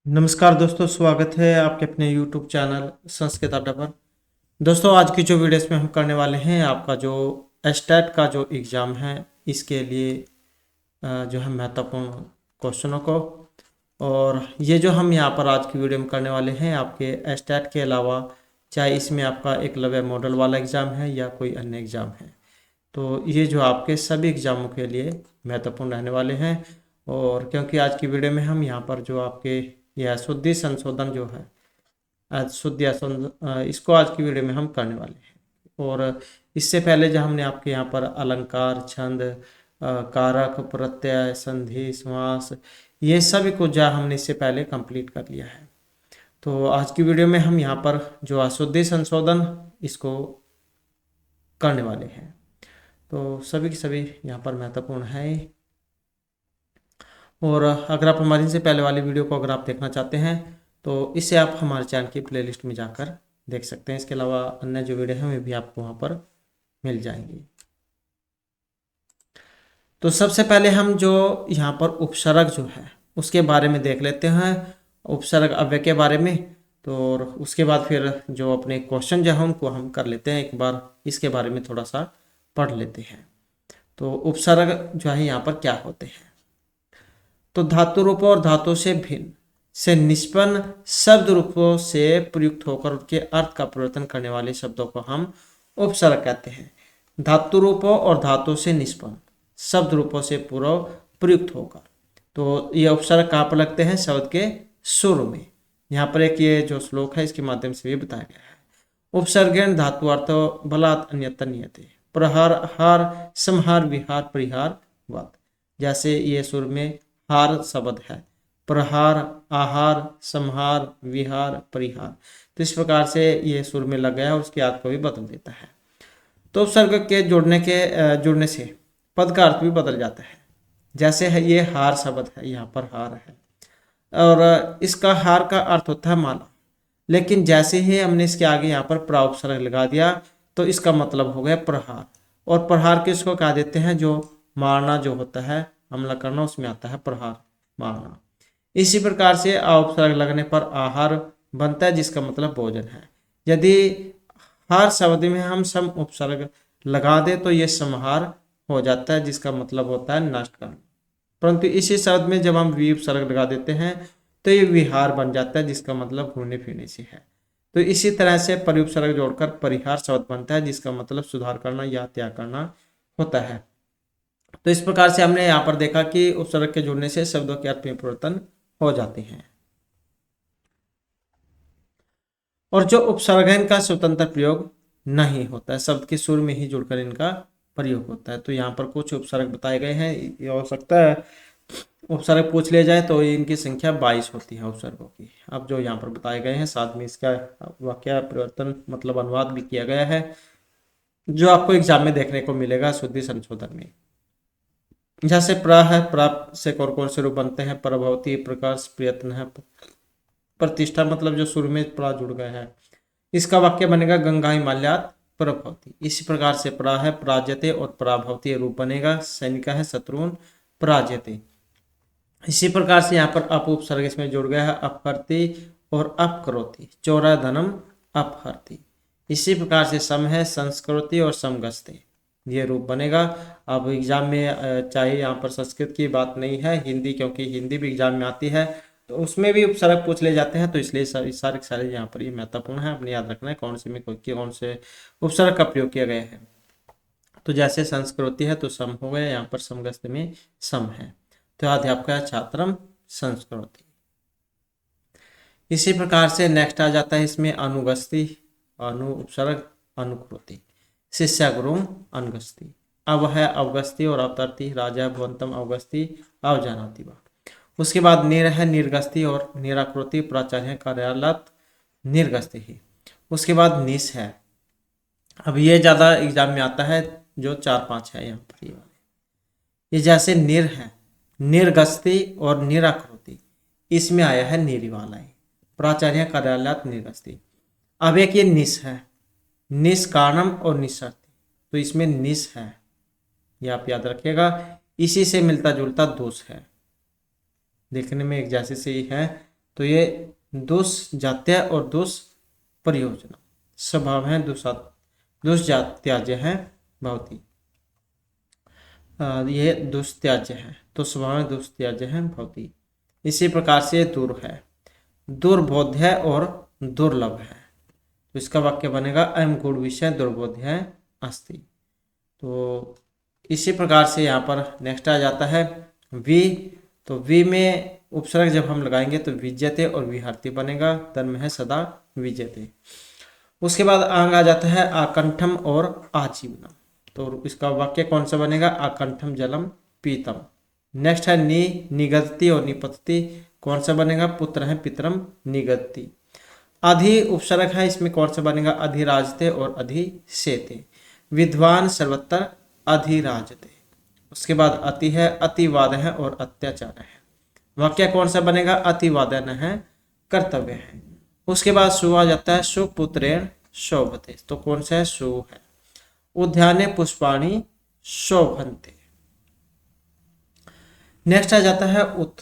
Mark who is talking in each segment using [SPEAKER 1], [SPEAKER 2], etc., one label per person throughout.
[SPEAKER 1] नमस्कार दोस्तों, स्वागत है आपके अपने YouTube चैनल संस्कृत अड्डा पर। दोस्तों, आज की जो वीडियो इसमें हम करने वाले हैं, आपका जो एस्टेट का जो एग्ज़ाम है इसके लिए जो है महत्वपूर्ण क्वेश्चनों को, और ये जो हम यहाँ पर आज की वीडियो में करने वाले हैं आपके एस्टेट के अलावा, चाहे इसमें आपका एकलव्य मॉडल वाला एग्ज़ाम है या कोई अन्य एग्ज़ाम है, तो ये जो आपके सभी एग्ज़ामों के लिए महत्वपूर्ण रहने वाले हैं। और क्योंकि आज की वीडियो में हम यहाँ पर जो आपके यह शुद्धि संशोधन जो है, शुद्धि इसको आज की वीडियो में हम करने वाले हैं। और इससे पहले जो हमने आपके यहाँ पर अलंकार, छंद, कारक, प्रत्यय, संधि, समास, ये सभी कुछ जो हमने इससे पहले कंप्लीट कर लिया है। तो आज की वीडियो में हम यहाँ पर जो अशुद्धि संशोधन इसको करने वाले हैं। तो सभी के सभी यहाँ पर महत्वपूर्ण है। और अगर आप हमारी से पहले वाली वीडियो को अगर आप देखना चाहते हैं तो इसे आप हमारे चैनल की प्लेलिस्ट में जाकर देख सकते हैं। इसके अलावा अन्य जो वीडियो हैं वे भी आपको वहाँ पर मिल जाएंगी। तो सबसे पहले हम जो यहाँ पर उपसर्ग जो है उसके बारे में देख लेते हैं, उपसर्ग अव्यय के बारे में। तो और उसके बाद फिर जो अपने क्वेश्चन जो है उनको हम कर लेते हैं, एक बार इसके बारे में थोड़ा सा पढ़ लेते हैं। तो उपसर्ग जो है यहाँ पर क्या होते हैं, तो धातु रूपों और धातु से भिन्न से निष्पन्न शब्द रूपों से प्रयुक्त होकर उनके अर्थ का परिवर्तन करने वाले शब्दों को हम उपसर्ग कहते हैं। धातु रूपों और धातु से निष्पन्न शब्द रूपों से पूर्व प्रयुक्त होकर, तो ये उपसर्ग कहाँ पर लगते हैं? शब्द के शुरू में। यहाँ पर एक ये जो श्लोक है इसके माध्यम से ये बताया गया है। उपसर्गेण धातु अर्थ बलात् अन्यत्र नियते प्रहार हार संहार विहार परिहार वत्। जैसे ये सुर में हार शब्द है, प्रहार, आहार, संहार, विहार, परिहार, तो इस प्रकार से ये सुर में लग गया और उसके अर्थ को भी बदल देता है। तो उपसर्ग के जुड़ने से पद का अर्थ भी बदल जाता है। जैसे है ये हार शब्द है, यहाँ पर हार है और इसका हार का अर्थ होता है माला, लेकिन जैसे ही हमने इसके आगे यहाँ पर प्रा उपसर्ग लगा दिया तो इसका मतलब हो गया प्रहार। और प्रहार किसको कह देते हैं? जो मारना जो होता है, हमला करना, उसमें आता है प्रहार, मारना। इसी प्रकार से आ उपसर्ग लगने पर आहार बनता है जिसका मतलब भोजन है। यदि हार शब्द में हम सम उपसर्ग लगा दे तो ये संहार हो जाता है जिसका मतलब होता है नष्ट करना। परंतु इसी शब्द में जब हम वी उपसर्ग लगा देते हैं तो ये विहार बन जाता है जिसका मतलब घूमने फिरने से है। तो इसी तरह से परिउपसर्ग जोड़कर परिहार शब्द बनता है जिसका मतलब सुधार करना या त्याग करना होता है। तो इस प्रकार से हमने यहाँ पर देखा कि उपसर्ग के जुड़ने से शब्दों के अर्थ में परिवर्तन हो जाते हैं। और जो उपसर्ग है इनका स्वतंत्र प्रयोग नहीं होता है, शब्द के सुर में ही जुड़कर इनका प्रयोग होता है। तो यहाँ पर कुछ उपसर्ग बताए गए हैं। ये हो सकता है उपसर्ग पूछ लिया जाए तो इनकी संख्या 22 होती है उपसर्गों की। अब जो यहाँ पर बताए गए हैं साथ में इसका वाक्य परिवर्तन मतलब अनुवाद भी किया गया है, जो आपको एग्जाम में देखने को मिलेगा शुद्धि संशोधन में। जैसे प्र है, प्र से कौन से रूप बनते हैं? प्रभवती, प्रकाश, प्रयत्न है, प्रतिष्ठा, मतलब जो सुर में प्रा जुड़ गया है। इसका वाक्य बनेगा गंगा हिमालयात प्रभवती। इसी प्रकार से प्रा है प्राजते और पराभवती रूप बनेगा। सैनिका है शत्रुन पराजते। इसी प्रकार से यहाँ पर अप उपसर्ग इसमें जुड़ गया है, अपहरती और अपकरोती। चौरा धनम अपहरती। इसी प्रकार से सम है संस्कृति और समगस्ते, ये रूप बनेगा। अब एग्जाम में चाहे यहाँ पर संस्कृत की बात नहीं है, हिंदी, क्योंकि हिंदी भी एग्जाम में आती है तो उसमें भी उपसर्ग पूछ ले जाते हैं, तो इसलिए सारे यहाँ पर ये महत्वपूर्ण है, अपने याद रखना है कौन से में कौन से उपसर्ग का प्रयोग किया गया है। तो जैसे संस्कृति है तो सम हो गया, यहाँ पर समगस्त में सम है। तो अध्यापक है छात्रम संस्कृति। इसी प्रकार से नेक्स्ट आ जाता है इसमें अनुगस्ती, अनु उपसर्ग अनुकृति। शिष्या गुरु अनुगस्ती। अब है अवगस्ती और अवतरती। राजा भुवंतम अवगस्ती अवजानाति वा। उसके बाद निर है निर्गस्ती और निराकृति। प्राचार्य कार्यालत निर्गस्ती ही। उसके बाद निस है। अब ये ज़्यादा एग्जाम में आता है, जो 4-5 है यहाँ पर ये जैसे निर है, निर्गस्ती और निराकृति, इसमें आया है निरी वाला है। प्राचार्य कार्यालयात निर्गस्ती। अब एक ये निस है, निष्कारणम और निस्सर्ती, तो इसमें निस है, ये आप याद रखिएगा। इसी से मिलता जुलता दोष है, देखने में एक जैसे से ही है, तो ये दुष्जात्य और दुष्प्रयोजना स्वभाव है, दुष्जात्याज्य है भवती। ये दुष्त्याज्य है तो स्वभाव में दुष्त्याज्य है भवती। इसी प्रकार से दूर है, दुर्बोध्य और दुर्लभ है। तो इसका वाक्य बनेगा अयम गुण विषय दुर्बोध्य अस्ति। तो इसी प्रकार से यहाँ पर नेक्स्ट आ जाता है वी। तो वी में उपसर्ग जब हम लगाएंगे तो विजयते और विहारती बनेगा, धर्म है सदा विजयते। उसके बाद आंग आ जाता है आकंठम और आजीवनम। तो इसका वाक्य कौन सा बनेगा, आकंठम जलम पीतम। नेक्स्ट है निगदती और निपतती, कौन सा बनेगा, पुत्र है पितरम निगदती। अधि उपसर्ग है, इसमें कौन सा बनेगा, अधिराजते और अधिसेते। विद्वान सर्वत्र अधिराजते। उसके बाद अति है, अतिवाद है और अत्याचार है। वाक्य कौन सा बनेगा, अतिवादन है कर्तव्य है। उसके बाद सु आ जाता है सुपुत्रेण शोभते। तो कौन सा है, सु है। उद्याने पुष्पाणि शोभन्ते। नेक्स्ट आ जाता है उत,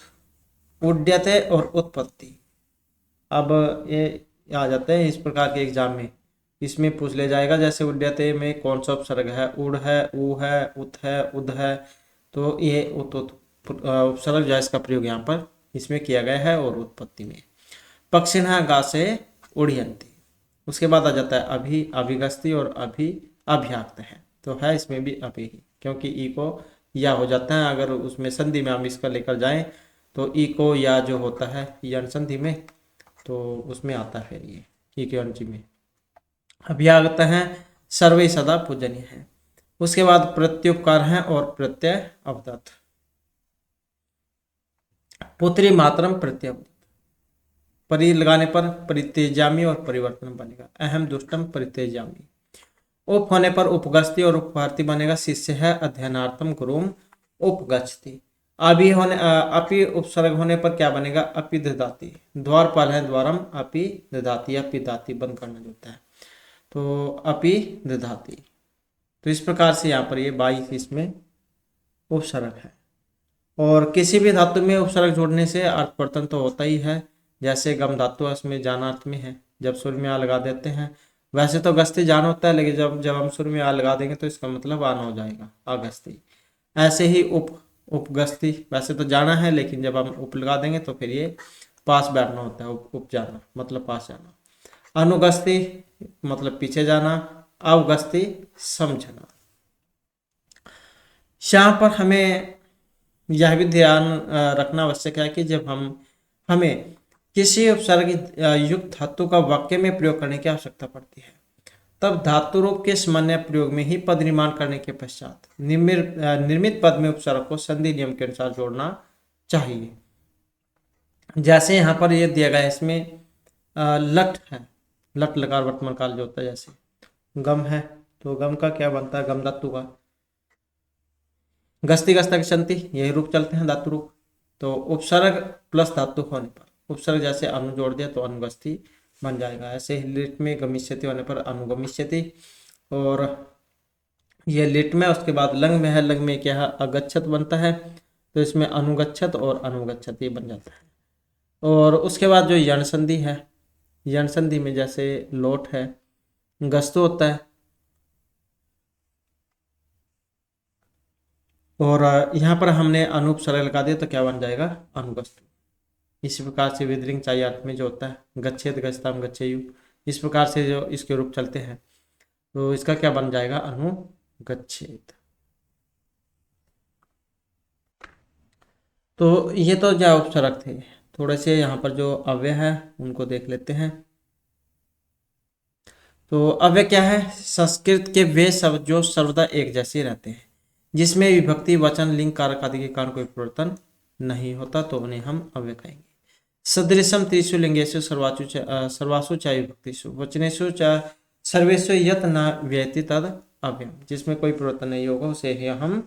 [SPEAKER 1] उड्यते और उत्पत्ति। अब ये आ जाते हैं इस प्रकार के एग्जाम में, इसमें पूछ ले जाएगा जैसे उड्यते में कौन सा उपसर्ग है, उड़ है, ऊ है, उत है, उद है। तो ये उत उपसर्ग जो है इसका प्रयोग यहाँ पर इसमें किया गया है। और उत्पत्ति में पक्षिणः गासे उड़यन्ति। उसके बाद आ जाता है अभी, अभिगस्ती और अभी अभ्याक्त है। तो है इसमें भी अभी ही, क्योंकि ई को या हो जाता है। अगर उसमें संधि में हम इसका लेकर जाएं तो ई को या जो होता है यण संधि में, तो उसमें आता है ये ई के अंश में। अभ्यागत है, सर्वे सदा पूजनीय है। उसके बाद प्रत्युपकार है और प्रत्यय अवदत। पुत्री मातरम प्रत्यय परि लगाने पर परित्यजामी और परिवर्तन बनेगा। अहम दुष्टम परित्यजामी। उप होने पर उपगस्ती और उपभारती बनेगा। शिष्य है अध्ययनार्थम गुरुम उपगच्छति। अभी होने अपि उपसर्ग होने पर क्या बनेगा, अपि ददाति। द्वारपाल है द्वारम अपि ददाति, अपि दाति बंद करना होता है। तो अपि ददाति। तो इस प्रकार से यहाँ पर ये 22 इसमें उपसर्ग है। और किसी भी धातु में उपसर्ग जोड़ने से अर्थ परिवर्तन तो होता ही है। जैसे गम धातु इसमें जान अर्थ में है, जब सुर में आ लगा देते हैं। वैसे तो गस्ती जान होता है, लेकिन जब हम सुर में आ लगा देंगे तो इसका मतलब आन हो जाएगा, अगस्ती। ऐसे ही उपगस्ती, वैसे तो जाना है, लेकिन जब हम उप लगा देंगे तो फिर ये पास बैठना होता है, उप जाना मतलब पास जाना। अनुगस्ती मतलब पीछे जाना, अवगस्ती समझना। यहाँ पर हमें यह भी ध्यान रखना आवश्यक है कि जब हमें किसी उपसर्ग युक्त धातु का वाक्य में प्रयोग करने की आवश्यकता पड़ती है, तब धातु रूप के सामान्य प्रयोग में ही पद निर्माण करने के पश्चात निर्मित पद में उपसर्ग को संधि नियम के अनुसार जोड़ना चाहिए। जैसे यहाँ पर ये दिया गया है, इसमें लट है, लट लकार वर्तमान काल जो होता है। जैसे गम है तो गम का क्या बनता है, गम धातु का। गस्ती गस्ता की संति, यही रूप चलते हैं धातु रूप। तो उपसर्ग प्लस धातु होने पर उपसर्ग जैसे अनु जोड़ दिया तो अनुगस्ती बन जाएगा। ऐसे ही लिट में गमिष्यति होने पर अनुगमिष्यति। और ये लिट में, उसके बाद लंग में है, लंग में क्या है, अगच्छत बनता है। तो इसमें अनुगच्छत और अनुगच्छति बन जाता है। और उसके बाद जो यण संधि है, यण संधि में जैसे लोट है, गस्तु होता है। और यहाँ पर हमने अनुपसर्ग लगा दिया तो क्या बन जाएगा, अनुगस्तु। इसी प्रकार से विदरिंग चाहिए अर्थ में जो होता है गच्छेत गच्छताम गच्छेयु, इस प्रकार से जो इसके रूप चलते हैं तो इसका क्या बन जाएगा, अनुगच्छेत। तो ये तो क्या उपसर्ग थे। थोड़े से यहाँ पर जो अव्यय है उनको देख लेते हैं। तो अव्यय क्या है, संस्कृत के वे शब्द जो सर्वदा एक जैसे रहते हैं, जिसमें विभक्ति वचन लिंग कारक आदि के कारण कोई परिवर्तन नहीं होता, तो उन्हें हम अव्यय कहेंगे। सदृशम त्रिषु लिंगेषु सर्वासु च विभक्तिषु वचनेषु च सर्वेषु यत् न व्यति तद अव्यय। जिसमें कोई परिवर्तन नहीं होगा उसे ही हम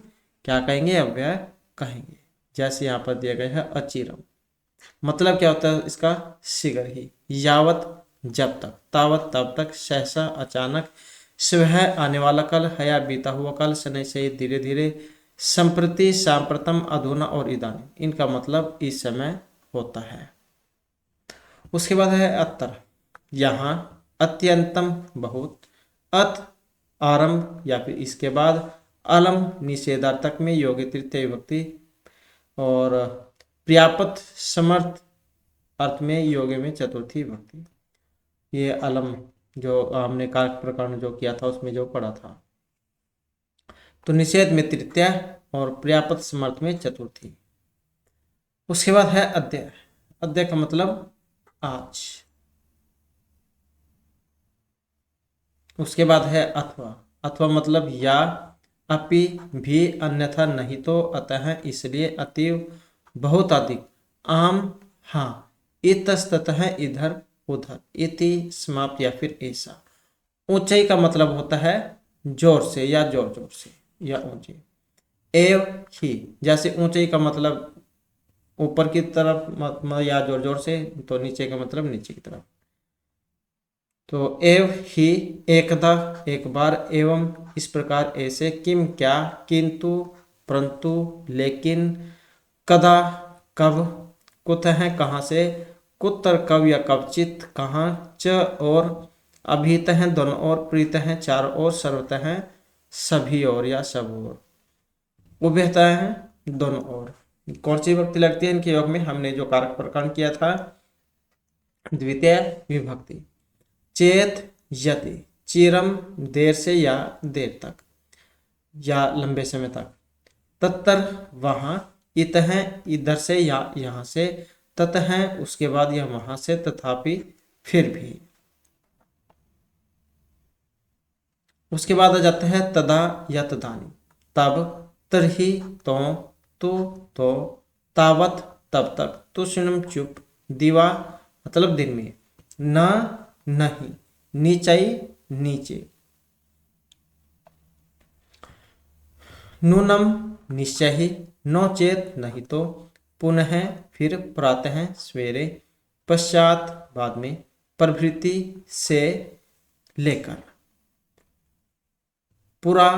[SPEAKER 1] क्या कहेंगे, अव्यय कहेंगे। जैसे यहाँ पर दिया गया है अचिरम, मतलब क्या होता है इसका, शीघ्र ही, यावत जब तक, तावत तब तक, सहसा अचानक, स्वह आने वाला कल, हया बीता हुआ कल, शनै से धीरे धीरे, संप्रति सांप्रतम अधुना और इदानीं। इनका मतलब इस समय होता है। उसके बाद है अत्तर, यहाँ अत्यंतम बहुत, अत आरंभ या फिर इसके बाद, अलम निषेधार्थक में योग्य तृतीय विभक्ति, और पर्याप्त समर्थ अर्थ में योग्य में चतुर्थी विभक्ति। ये अलम जो हमने कारक प्रकरण जो किया था उसमें जो पढ़ा था। तो निषेध में तृतीय और पर्याप्त समर्थ में चतुर्थी। उसके बाद है अद्य, अद्य का मतलब आज। उसके बाद है अथवा, अथवा मतलब या, अपि भी, अन्यथा नहीं तो, अतः इसलिए, अतीव बहुत अधिक, आम हाँ, इतस्ततः इधर उधर, इति समाप्त या फिर ऐसा। ऊंचाई का मतलब होता है जोर से या जोर जोर से या ऊंचे। एव ही, जैसे ऊंचाई का मतलब ऊपर की तरफ या जोर जोर से, तो नीचे का मतलब नीचे की तरफ। तो एव ही, एकदा एक बार, एवं इस प्रकार, ऐसे, किम क्या, किंतु परंतु, लेकिन, कदा कब, कुतः कहाँ से, कुत्र कब या कवचित कहाँ, च और, अभीतः दोनों और, प्रीतः चार और, सर्वतः सभी और या सब और, उभयतः दोनों और। कौन सी विभक्ति लगती है इनके योग में? हमने जो कारक प्रकरण किया था द्वितीय विभक्ति। चेत यति, चिरम देर से या देर तक या लंबे समय तक। तत्तर वहां, इतः इधर से या यहां से, ततः उसके बाद यह वहां से, तथापि फिर भी। उसके बाद आ जाता है तदा या तदानी, तब, तरही तो, तावत तब तक, तुष्णम चुप, दिवा मतलब दिन में, न नहीं, नीचाई नीचे, नूनम निश्चय ही, नौचेत नहीं तो, पुनः फिर, प्रातः सवेरे, पश्चात बाद में, प्रभृति से लेकर, पुरा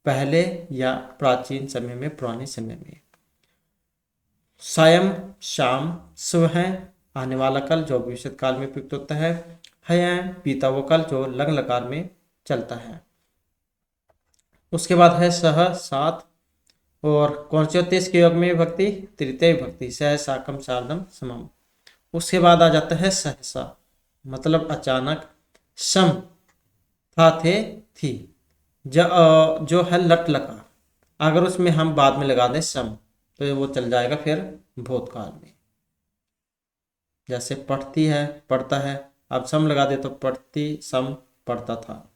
[SPEAKER 1] पहले या प्राचीन समय में, पुराने समय में, सायं शाम, सुबह आने वाला कल जो भविष्य काल में प्रयुक्त होता है, हय पीता हुआ कल जो लंग लकार में चलता है। उसके बाद है सह सात, और कौन से होते हैं इसके योग में विभक्ति? तृतीय विभक्ति, सह साकम सार्धम समम। उसके बाद आ जाता है सहसा, मतलब अचानक, सम था थे थी, जो है लट लकार, अगर उसमें हम बाद में लगा दें सम तो वो चल जाएगा फिर भूतकाल में, जैसे पढ़ती है पढ़ता है, अब सम लगा दे तो पढ़ती सम पढ़ता था।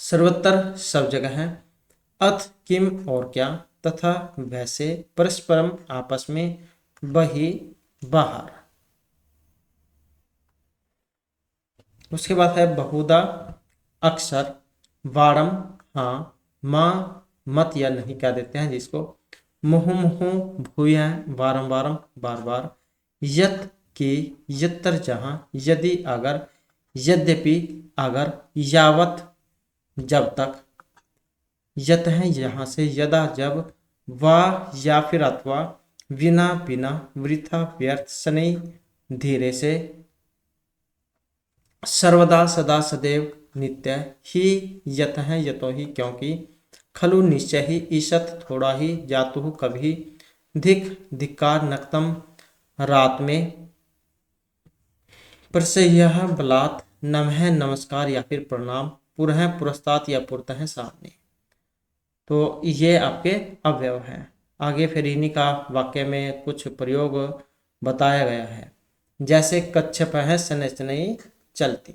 [SPEAKER 1] सर्वत्र सब जगह है, अथ किम और क्या, तथा वैसे, परस्परम आपस में, बही बाहर। उसके बाद है बहुधा, अक्सर, वारम हाँ, माँ मत या नहीं कह देते हैं जिसको, मुहु मुहु, भूया वारम वारम बार बार, यत की, यत्तर जहां, यदि अगर, यद्यपि अगर, यावत जब तक, यत है यहाँ से, यदा जब, वाह या फिर अथवा, विना बिना, वृथा व्यर्थ, शनि धीरे से, सर्वदा सदा सदैव, नित्य ही, यत है यतो ही क्योंकि, खलु निश्चय ही, ईशत थोड़ा ही, जातु कभी, धिक धिक्कार, नक्तम रात में, प्रसह्य बलात्, नमः नमस्कार या फिर प्रणाम, पुरः पुरस्तात या पुरतः सामने। तो ये आपके अवयव हैं। आगे फिर इन्हीं का वाक्य में कुछ प्रयोग बताया गया है, जैसे कच्छप है शनैश्चनई चलती।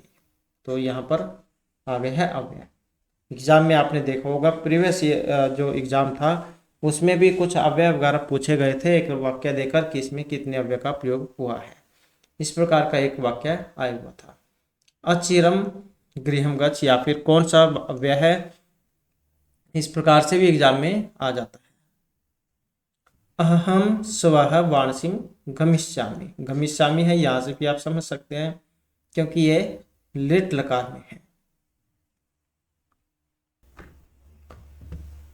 [SPEAKER 1] तो यहाँ पर आगे है अव्यय। एग्जाम में आपने देखा होगा प्रीवियस जो एग्जाम था उसमें भी कुछ अव्यय वगैरह पूछे गए थे, एक वाक्य देकर कि इसमें कितने अव्यय का प्रयोग हुआ है। इस प्रकार का एक वाक्य आया हुआ था। अचिरम गृहम गच्छ या फिर कौन सा अव्यय है, इस प्रकार से भी एग्जाम में आ जाता है। अहम स्वः वाणसिम गमिष्यामि, गमिष्यामि है, यहाँ से भी आप समझ सकते हैं क्योंकि ये लिट लकार में है।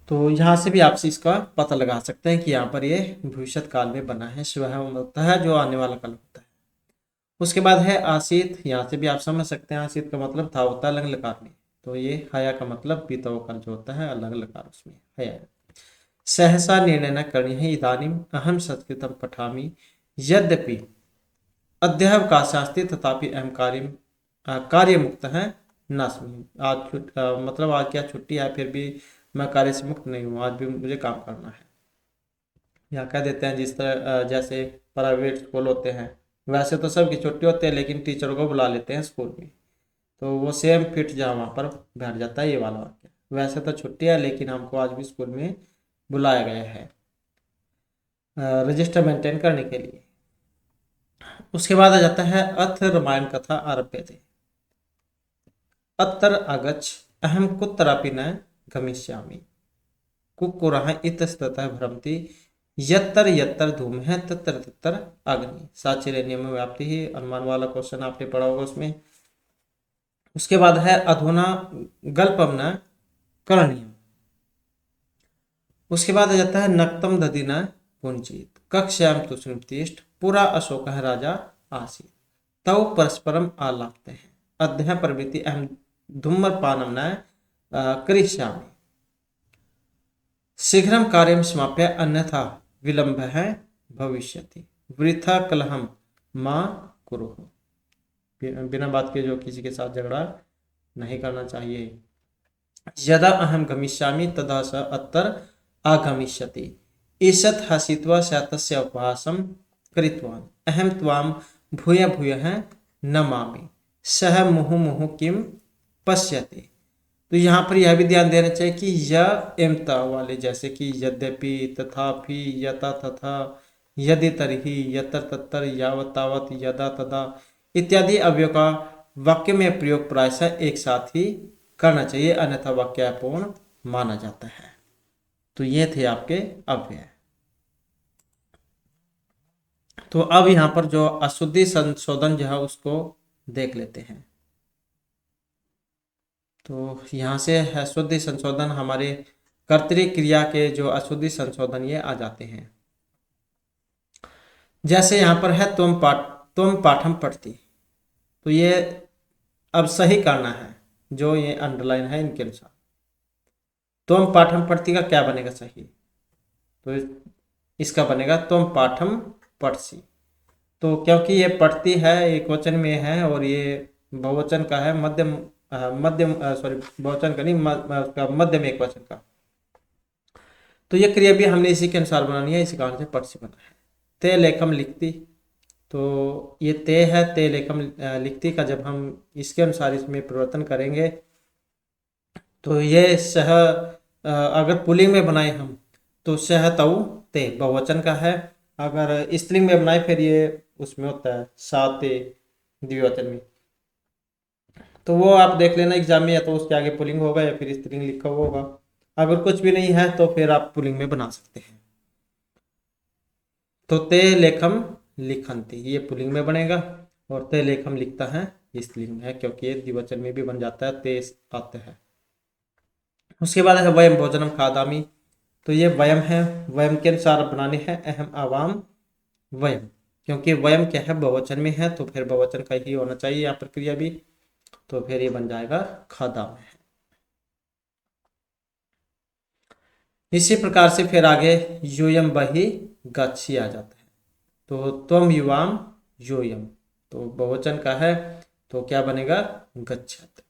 [SPEAKER 1] तो यहाँ से भी आपसे इसका पता लगा सकते हैं कि यहाँ पर ये भविष्य काल में बना है। स्वः होता है जो आने वाला काल होता है। उसके बाद है आसीत, यहाँ से भी आप समझ सकते हैं आसीत का मतलब था होता है अलग लकार में, तो ये हया का मतलब पीता होकर जो होता है अलग लकार उसमें हया। सहसा निर्णय न करनी इदानीम अहम संस्कृतम पठामि यद्यपि अध्यवकाशास्ति तथापि अहम कार्य मुक्त है नास्मि। आज मतलब आज क्या छुट्टी है फिर भी मैं कार्य से मुक्त नहीं हूँ, आज भी मुझे काम करना है। यहाँ कह देते हैं जिस तरह जैसे प्राइवेट स्कूल होते हैं वैसे तो सबकी छुट्टी होती है लेकिन टीचर को बुला लेते हैं स्कूल में, तो वो सेम फिट जहाँ वहाँ पर बैठ जाता है ये वाला वाक्य। वैसे तो छुट्टी है लेकिन हमको आज भी स्कूल में बुलाया गया है रजिस्टर मेंटेन करने के लिए। उसके बाद आ जाता है अथ रामायण कथा आरभ्य थे अत्र आगच्छ अहम कुत्रापि न गमिष्यामि कुक्कुरः इतस्ततः भ्रमति यत्तर यत्तर धूमः तत्र तत्र अग्नि। साचिरण्य में व्याप्ति ही अनुमान वाला क्वेश्चन आपने पढ़ा होगा उसमें। उसके बाद है अधुना गल्पम न करणीय। उसके बाद आ जाता है नक्तम दधिना पुंजित कक्ष्याम तु स्मृतिष्ठ पुरा अशोक राजा आसीत तौ परस्परम आलापते हैं अध्यय प्रवृत्ति अहम धूम्रपानम न करिष्यामि शीघ्रम कार्यम समाप्य अन्यथा विलंब है भविष्यति वृथा कलहम मां कुरुः। बिना बात के जो किसी के साथ झगड़ा नहीं करना चाहिए। यदा अहम गमिष्यामि तदा स अत्तर आगमिष्यति ईषत् हसित्वा स तस्य उपहासं कृतवान् अहम त्वां भूय भूयः नमामि सह मुहुः मुहुः किम पश्यति। तो यहाँ पर यह भी ध्यान देना चाहिए कि य एम त वाले जैसे कि यद्यपि तथापि यथा तथा यदि तरहि यतर तत्तर यावत तावत यदा तदा इत्यादि अवयव का वाक्य में प्रयोग प्रायशः एक साथ ही करना चाहिए अन्यथा वाक्य अपूर्ण माना जाता है। तो ये थे आपके अव्यय। तो अब यहाँ पर जो अशुद्धि संशोधन जो है उसको देख लेते हैं। तो यहाँ से अशुद्धि संशोधन हमारे कर्तरी क्रिया के जो अशुद्धि संशोधन ये आ जाते हैं। जैसे यहाँ पर है तुम पाठम पढ़ती, तो ये अब सही करना है जो ये अंडरलाइन है इनके अनुसार। तुम पाठम पढ़ती का क्या बनेगा सही, तो इसका बनेगा तुम पाठम पढ़सी। तो क्योंकि ये पढ़ती है एक वचन में है और ये बहुवचन का है मध्यम बहुवचन का नहीं उसका मध्यम एक वचन का, तो ये क्रिया भी हमने इसी के अनुसार बनानी है, इसी कारण से पढ़सी बना है। ते लेखम लिखती, तो ये ते है ते लेखम लिखती का जब हम इसके अनुसार इसमें परिवर्तन करेंगे तो ये सह अगर पुल्लिंग में बनाए हम तो सह तऊ ते बहुवचन का है, अगर स्त्रीलिंग में बनाए फिर ये उसमें होता है सा ते द्विवचन में। तो वो आप देख लेना एग्जाम में, या तो उसके आगे पुल्लिंग होगा या फिर स्त्रीलिंग लिखा हुआ होगा। अगर कुछ भी नहीं है तो फिर आप पुल्लिंग में बना सकते हैं। तो ते लेखम लिखंती ये पुल्लिंग में बनेगा और ते लेखम लिखता है स्त्रीलिंग में है, क्योंकि ये द्विवचन में भी बन जाता है ते आते हैं। उसके बाद है वयम भोजनम खादामी, तो ये वयम है, वयम के अनुसार बनाने हैं अहम आवाम वयम, क्योंकि वयम क्या है बहुवचन में है तो फिर बहुवचन का ही होना चाहिए यहाँ पर क्रिया भी, तो फिर ये बन जाएगा खादाम है। इसी प्रकार से फिर आगे यूयम बही गच्छी आ जाता है, तो त्वम युवाम योयम, तो बहुवचन का है तो क्या बनेगा गच्छत।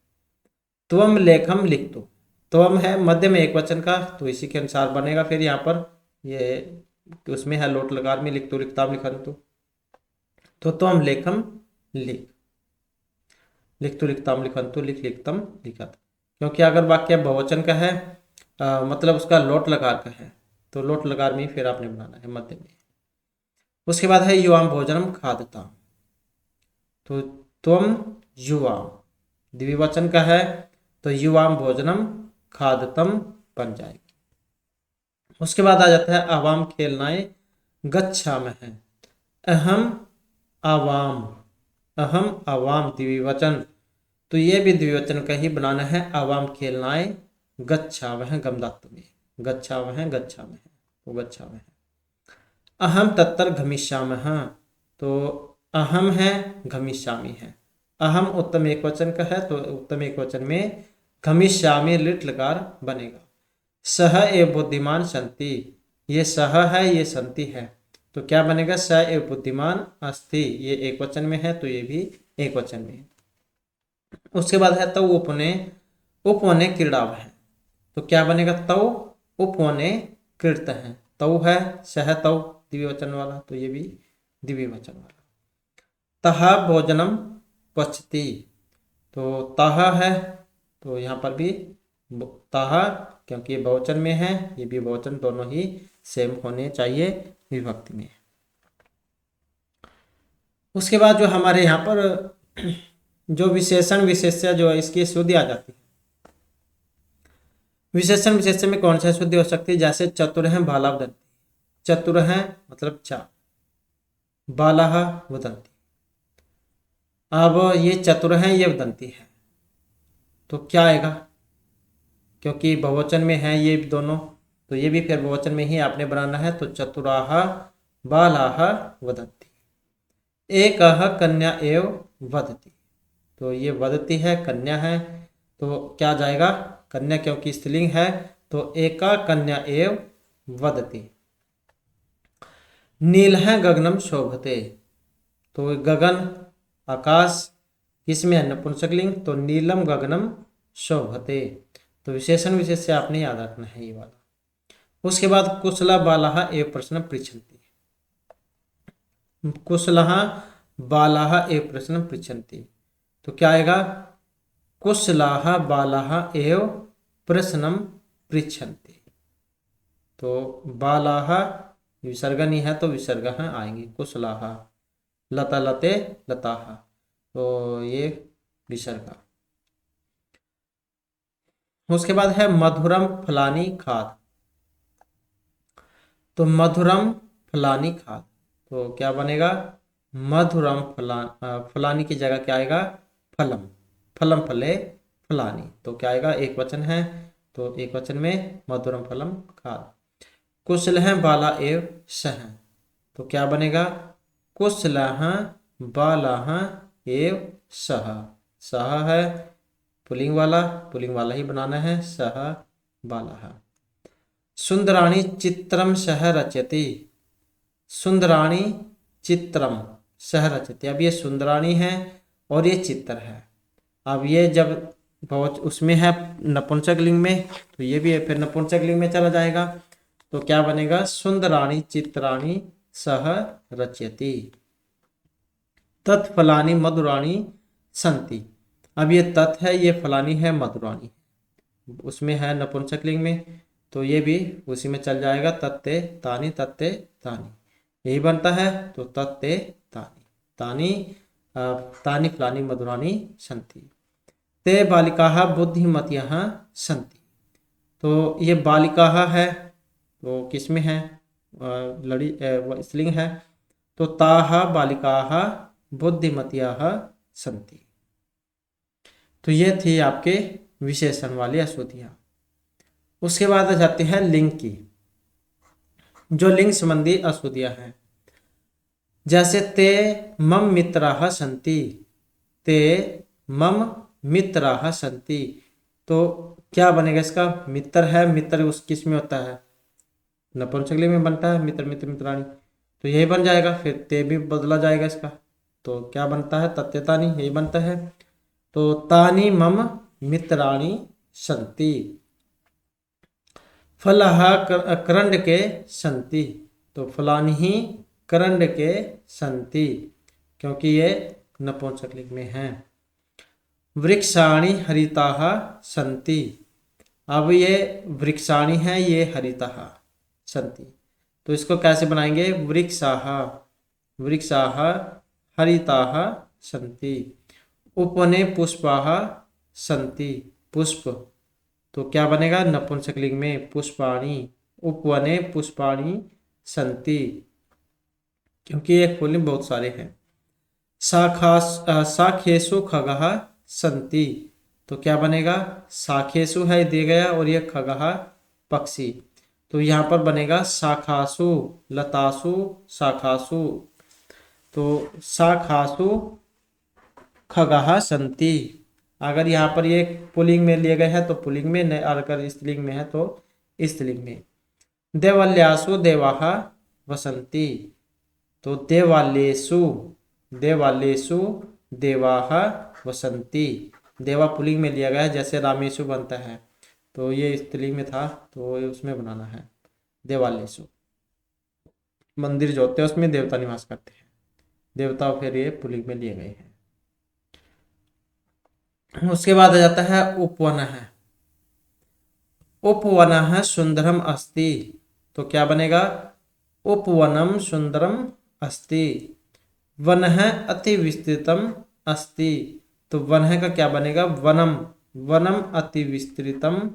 [SPEAKER 1] त्वम लेखम लिख दो, त्वम है मध्य में एक वचन का तो इसी के अनुसार बनेगा। फिर यहाँ पर ये उसमें है लोट लकार में लिख दो लिखताम लिखन तो त्वम लेखम लिख लिख तो लिखताम लिखन तो लिख लिखतम लिखत, क्योंकि अगर वाक्य बहुवचन का है मतलब उसका लोट लकार का है तो लोट लकार में फिर आपने बनाना है मध्य में। उसके बाद है युवाम भोजनम खादता, तो तुम युवा द्विवचन का है तो युवाम भोजनम खादतम बन जाएगी। उसके बाद आ जाता है आवाम खेलनाए गच्छा में है अहम आवाम, अहम आवाम द्विवचन, तो ये भी द्विवचन का ही बनाना है। आवाम खेलनाए गच्छा वह गमदात्व में गच्छा वह गच्छा में है तो गच्छा वह। अहम तत्तर घमिष्यामः, तो अहम है, घमिष्यामि है। अहम उत्तम एकवचन का है तो उत्तम एकवचन में घमिष्यामि लिट लकार बनेगा। सह एव बुद्धिमान संति, ये सह है ये संति है तो क्या बनेगा, स एव बुद्धिमान अस्ति, ये एकवचन में है तो ये भी एकवचन में है। उसके बाद है तव उपने, उपवने क्रीड़ाव है तो क्या बनेगा, तव उपवने कृत है। तव है, सह तव द्विवचन वाला तो ये भी द्विवचन वाला। तह भोजनम पचती, तो तह है तो यहाँ पर भी तह, क्योंकि ये बहुवचन में है ये भी बहुवचन, दोनों ही सेम होने चाहिए विभक्ति में। उसके बाद जो हमारे यहाँ पर जो विशेषण विशेष्य जो है इसकी शुद्धि आ जाती है। विशेषण विशेष्य में कौन सा शुद्धि हो सकती है, जैसे चतुर है बाला वदंती, चतुर है मतलब चार, बाला वदंती। अब ये चतुर है ये वदंती है तो क्या आएगा, क्योंकि बहुवचन में है ये दोनों तो ये भी फिर बहुवचन में ही आपने बनाना है। तो चतुराह बालाह वदन्ति। एकः कन्या एव वदति, तो ये वदति है कन्या है तो क्या जाएगा, कन्या क्योंकि स्त्रीलिंग है तो एका कन्या एव वदति। नीलः गगनम शोभते, तो गगन आकाश किसमें है, नपुंसकलिंग, तो नीलम गगनम शोभते, तो विशेषण विशेष से आपने याद रखना है ये वाला। उसके बाद कुशला बालाः एव प्रश्न पृच्छन्ति, कुशलः बालाः एव प्रश्न पृच्छन्ति तो क्या आएगा, कुशलाः बालाः एव प्रश्नम पृच्छन्ति, तो बालाः विसर्ग नहीं है तो विसर्ग आएंगे, कुशलाः, लता लते लताः तो ये विसर्ग। उसके बाद है मधुरम फलानी खाद, तो मधुरम फलानी खाद तो क्या बनेगा, मधुरम फलानी की जगह क्या आएगा, फलम, फलम फले फलानी तो क्या आएगा, एक वचन है तो एक वचन में मधुरम फलम खाद। कुशल है बाला एव सह तो क्या बनेगा, कुशलः बालाः एव सह, सह है पुलिंग वाला ही बनाना है, सह बालाः। सुंदराणी चित्रम सह रचयति, सुंदराणी चित्रम सह रचयति, अब ये सुंदराणी है और ये चित्र है। अब ये जब बहुत उसमें है नपुंसक लिंग में तो ये भी है फिर नपुंसक लिंग में चला जाएगा तो क्या बनेगा, सुंदराणी चित्राणी सह रचयति। तत्फलानी मधुराणी संति, अब ये तत् है ये फलानी है मधुराणी, उसमें है नपुंसक लिंग में तो ये भी उसी में चल जाएगा, तत्ते तानी तत्ते तानी यही बनता है तो तत्ते तानी तानी तानी फलानी मधुराणी संति। ते बालिकाः बुद्धिमत्यः संति, तो ये बालिकाः है तो किसमें है, लड़ी स्त्रीलिंग है तो ताः बालिकाः बुद्धिमत्यः संति। तो ये थी आपके विशेषण वाली अशुद्धियां। उसके बाद आ जाती है लिंग की, जो लिंग संबंधी अशुद्धियां हैं, जैसे ते मम मित्राः सन्ति, ते मम मित्राः सन्ति तो क्या बनेगा इसका, मित्र है, मित्र उस किस में होता है, नपुंसकलिंग में बनता है, मित्र मित्र मित्राणी तो यही बन जाएगा, फिर ते भी बदला जाएगा इसका तो क्या बनता है, तत्तेतानी यही बनता है। तो तानी मम मित्राणी संति, फलः करंड के संति तो फलानी ही करंड के संति क्योंकि ये नपुंसकलिंग में है। वृक्षाणि हरिताः संति, अब ये वृक्षाणि है ये हरिताः संति तो इसको कैसे बनाएंगे, वृक्षाः वृक्षाः हरिताः संति। उपवने पुष्पाः संति, पुष्प तो क्या बनेगा, नपुंसकलिंग में पुष्पाणि, उपवने पुष्पाणि संति क्योंकि एक पुल्लिंग बहुत सारे हैं। शाखेषु खगः संति तो क्या बनेगा, शाखेषु है दिया गया और ये खगः पक्षी तो यहाँ पर बनेगा शाखासु लतासु शाखासु। तो शाखासु खगाः सन्ति। अगर यहाँ पर ये पुल्लिंग में लिए गए हैं तो पुल्लिंग में, नहीं अगर स्त्रीलिंग में है तो स्त्रीलिंग में। देवालयासु देवाः वसन्ति। तो देवालयेषु, देवालयेषु देवाः वसन्ति। देवा पुल्लिंग में लिया गया है, जैसे रामेशु बनता है तो ये स्त्रीलिंग में था तो उसमें बनाना है देवालयेषु। मंदिर जो होते हैं उसमें देवता निवास करते हैं, देवता फिर ये पुल्लिंग में लिए गए हैं। उसके बाद आ जाता है उपवनः। उपवनः सुंदरम अस्ति। तो क्या बनेगा? उपवनम सुंदरम अस्ति। वनः अति विस्तृतम अस्ति। तो वनः का क्या बनेगा? वनम, वनम अति विस्तृतम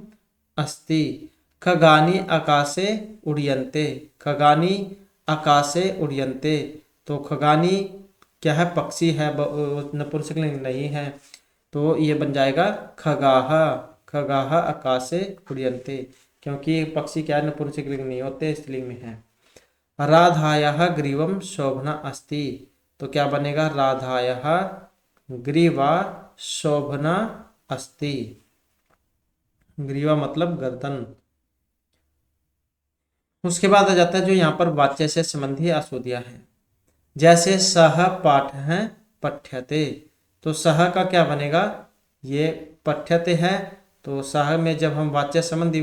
[SPEAKER 1] अस्ति। खगानि आकाशे उड्यन्ते। खगानि आकाशे उड्यन्ते। तो खगानि क्या है? पक्षी है, नपुंसकलिंग नहीं है, तो ये बन जाएगा खगाः। खगाः आकाशे उड्यन्ते, क्योंकि पक्षी क्या है? नपुंसकलिंग नहीं होते, स्त्रीलिंग में है। राधायाः ग्रीवम शोभना अस्ति। तो क्या बनेगा? राधायाः ग्रीवा शोभना अस्ति। ग्रीवा मतलब गर्दन। उसके बाद आ जाता है जो यहाँ पर वाच्य से संबंधी अशुद्धियां हैं, जैसे सह पाठः पठ्यते। तो सह का क्या बनेगा? ये पठ्यते है, तो सह में जब हम वाच्य संबंधी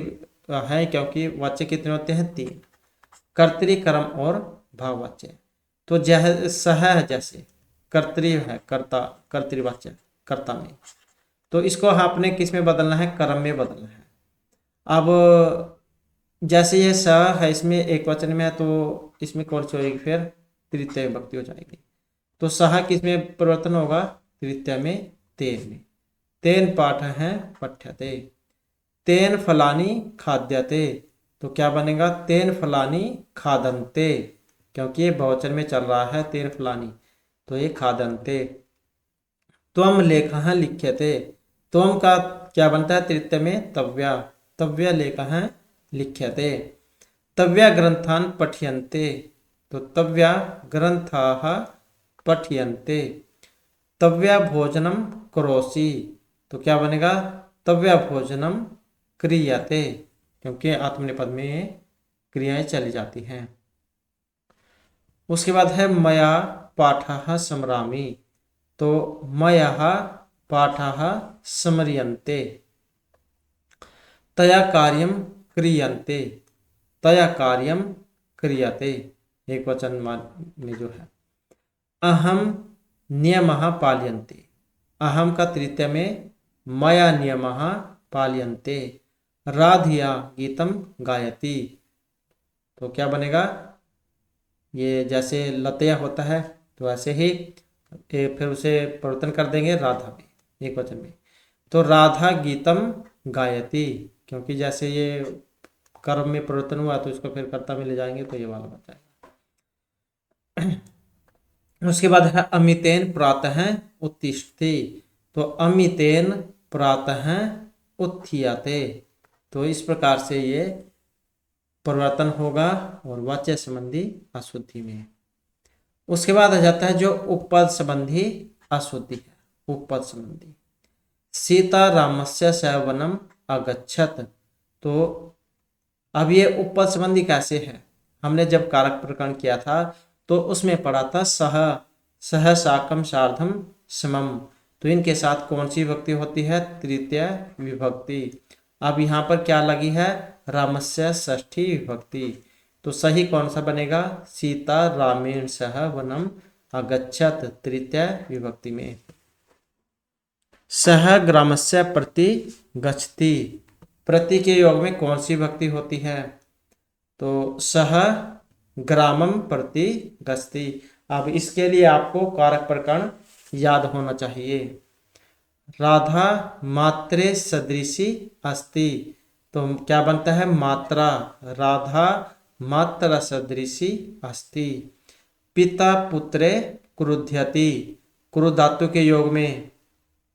[SPEAKER 1] है, क्योंकि वाच्य कितने होते हैं? 3, कर्तरी, कर्म और भाववाच्य। तो जैसे सह है, जैसे कर्तरी है, कर्ता, कर्तृवाच्य कर्ता में, तो इसको आपने किस में बदलना है? कर्म में बदलना है। अब जैसे ये स है, इसमें एक वचन में है, तो इसमें कौन सी होगी? फिर तृतीय विभक्ति हो जाएगी। तो सह किस में परिवर्तन होगा? तृतीय में, तेन में। तेन पाठः पठ्यते। तेन फलानि खाद्यते। तो क्या बनेगा? तेन फलानि खादन्ते, क्योंकि ये बहुवचन में चल रहा है तेन फलानि, तो ये खादन्ते। त्वम लेखः लिख्यते। त्वम का क्या बनता है? तृतीय में तव्या। तव्या लेखः लिख्यते। तव्या ग्रंथान् पठ्यन्ते। तो तव्या ग्रंथाः पठ्यन्ते। तव्या भोजनम करोषि। तो क्या बनेगा? तव्या भोजनम क्रियते, क्योंकि आत्मनेपद में क्रियाएं चली जाती हैं। उसके बाद है मया पाठः स्मरामि। तो मयः पाठः स्मर्यन्ते। तया कार्यम क्रियन्ते। तया कार्यम क्रियते, एक वचन में जो है। अहम नियमः पाल्यन्ते। अहम का तृतीय में मया नियमः पाल्यन्ते। राधिया गीतम गायति। तो क्या बनेगा? ये जैसे लतया होता है तो ऐसे ही फिर उसे परिवर्तन कर देंगे राधा में, एक वचन में। तो राधा गीतम गायति, क्योंकि जैसे ये कर्म में परिवर्तन हुआ तो इसको फिर कर्ता में ले जाएंगे, तो ये वाला बच जाएगा। उसके बाद है अमितेन प्रातः उत्तिष्ठति। तो अमितेन प्रातः उत्थीयते। तो इस प्रकार से ये परिवर्तन होगा और वाच्य संबंधी अशुद्धि में। उसके बाद आ जाता है जो उपपद संबंधी अशुद्धि है। उपपद संबंधी, सीता रामस्य सवनम अगच्छत। तो अब ये उपपद संबंधी कैसे है? हमने जब कारक प्रकरण किया था तो उसमें पढ़ा था सह, सह साकम सार्धम समम। तो इनके साथ कौन सी विभक्ति होती है? तृतीय विभक्ति। अब यहाँ पर क्या लगी है? रामस्य षष्ठी विभक्ति। तो सही कौन सा बनेगा? सीता रामेण सह वनम अगच्छत, तृतीय विभक्ति में। सह ग्रामस्य प्रति गच्छति। प्रति के योग में कौन सी विभक्ति होती है? तो सह ग्रामम प्रति गच्छति। अब इसके लिए आपको कारक प्रकरण याद होना चाहिए। राधा मात्रे सदृशी अस्ति। तो क्या बनता है? मात्रा। राधा मात्रा सदृशी अस्ति। पिता पुत्रे क्रुध्यति। क्रुद्ध धातु के योग में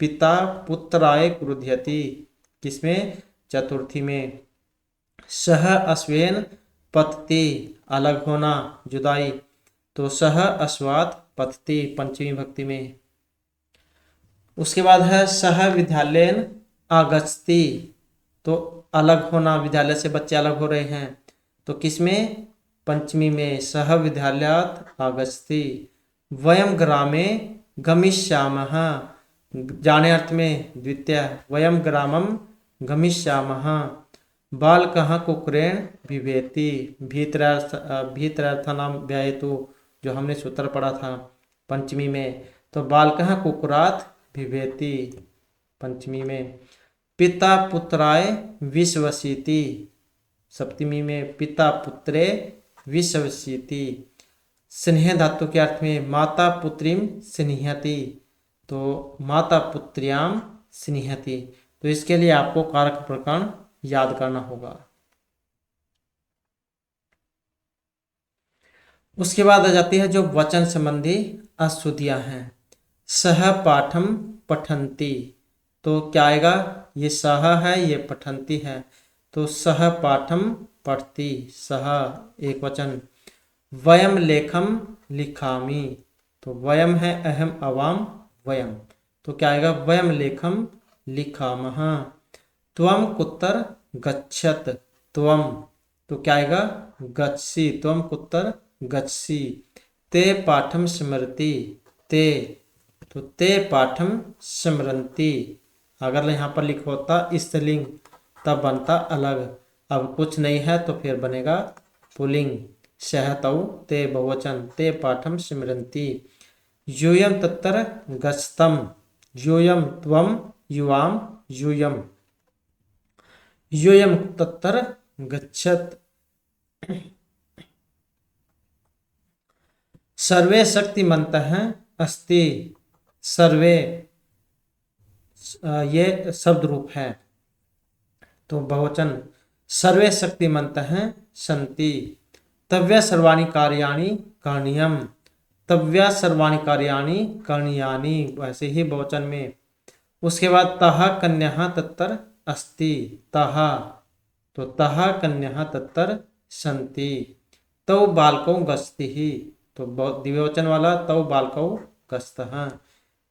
[SPEAKER 1] पिता पुत्राय क्रुध्यति, किसमें? चतुर्थी में। सह अश्वेन पतति, अलग होना, जुदाई। तो सह अस्वात् पठति पंचमी भक्ति में। उसके बाद है सह विद्यालयन आगच्छति, तो अलग होना, विद्यालय से बच्चे अलग हो रहे हैं, तो किसमें? पंचमी में। सह विद्यालयात् आगच्छति। वयम ग्रामे गमिष्यामः, जाने अर्थ में द्वितीय। वयम ग्रामम गमिष्यामः। बालकः कुक्कुरेण बिभेति, भीतरर्थानां व्ययेतु, जो हमने सूत्र पढ़ा था पंचमी में, तो बालकः कुक्कुरात् बिभेति पंचमी में। पिता पुत्राय विश्वसिति, सप्तमी में। पिता पुत्रे विश्वसिति। स्नेह धातु के अर्थ में माता पुत्रीम स्निह्यति, तो माता पुत्र्याम स्निह्यति, तो इसके लिए आपको कारक प्रकरण याद करना होगा। उसके बाद आ जाती है जो वचन संबंधी अशुद्धियां हैं। सह पाठम पठन्ति, तो क्या आएगा? ये सह है, ये पठन्ति है, तो सह पाठम पठति, सह एक वचन। वयम लेखम लिखामि, तो वयम है अहम अवाम वयम, तो क्या आएगा? वयम लेखम लिखामः। त्वम कुत्र गच्छत, त्वम, तो क्या आएगा? गच्छसि, त्वम कुत्र गच्छसि। ते पाठम स्मरति, ते, तो ते पाठम स्मरन्ति। अगर यहाँ पर लिखा होता स्त्रीलिंग तब बनता अलग, अब कुछ नहीं है तो फिर बनेगा पुल्लिंग। सहतौ ते बहुवचन, ते पाठम स्मरन्ति। यूयम तत्र गच्छतम, यूयम त्वम युवाम यूयम, यूयम तत्र गच्छत। सर्वे शक्तिमन्तः अस्ति, सर्वे ये शब्द रूप है, तो बहुवचन। सर्वे शक्तिमन्तः सन्ति। तव्य सर्वाणि कार्याणि करणीयम, तव्य सर्वाणि कार्याणि करणीयानि, वैसे ही बहुवचन में। उसके बाद तः कन्यः तत्र अस्ति, तः, तो तः कन्यः तत्र सन्ति। तौ बालकौ गच्छति, तो द्विवचन वाला तौ बालकौ गच्छतः।